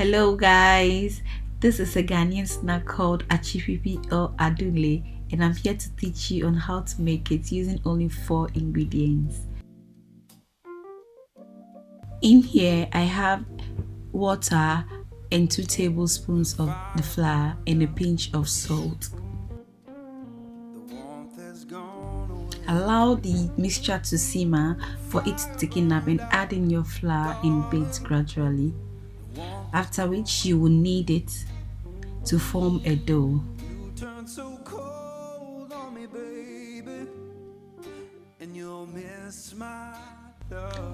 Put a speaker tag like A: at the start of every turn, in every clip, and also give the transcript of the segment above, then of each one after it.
A: Hello guys, this is a Ghanaian snack called atsipupui or adunle, and I'm here to teach you on how to make it using only 4 ingredients. In here I have water and 2 tablespoons of the flour and a pinch of salt. Allow the mixture to simmer for it to thicken up and add in your flour in bits gradually, after which you will knead it to form a dough.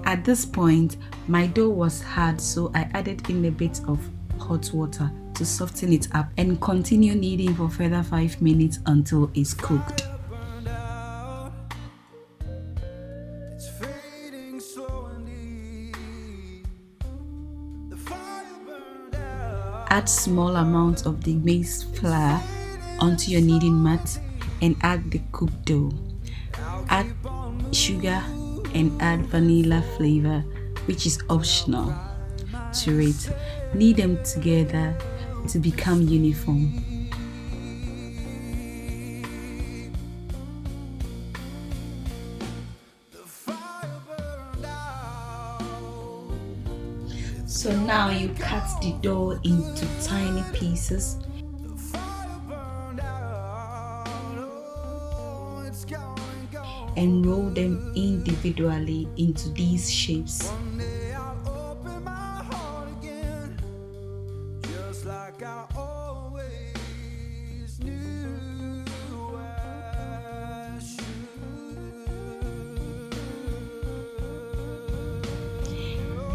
A: At this point, my dough was hard, so I added in a bit of hot water to soften it up and continue kneading for further 5 minutes until it's cooked. Add small amounts of the maize flour onto your kneading mat and add the cooked dough. Add sugar and add vanilla flavor, which is optional, to it. Knead them together to become uniform. So now you cut the dough into tiny pieces and roll them individually into these shapes.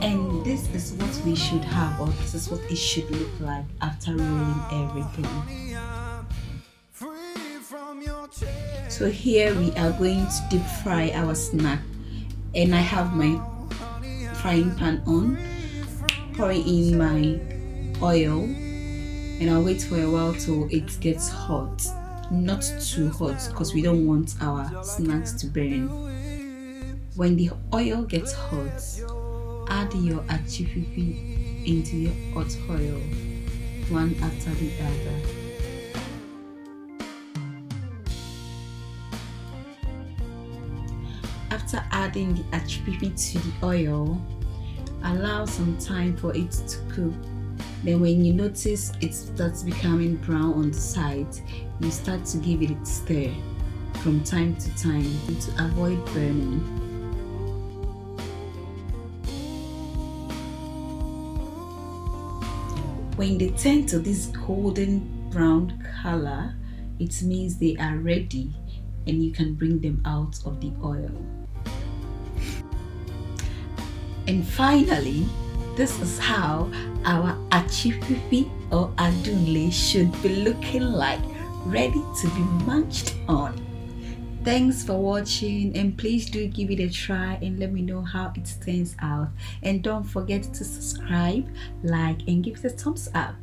A: And this is what we should have, or this is what it should look like after rolling everything. So here we are going to deep fry our snack, and I have my frying pan on, pouring in my oil, and I'll wait for a while till it gets hot. Not too hot because we don't want our snacks to burn. When the oil gets hot, add your atsipupui into your hot oil, one after the other. After adding the atsipupui to the oil, allow some time for it to cook. Then when you notice it starts becoming brown on the sides, you start to give it a stir from time to time to avoid burning. When they turn to this golden brown color, it means they are ready and you can bring them out of the oil. And finally, this is how our atsipupui or adunle should be looking like, ready to be munched on. Thanks for watching, and please do give it a try and let me know how it turns out. And don't forget to subscribe, like, and give it a thumbs up.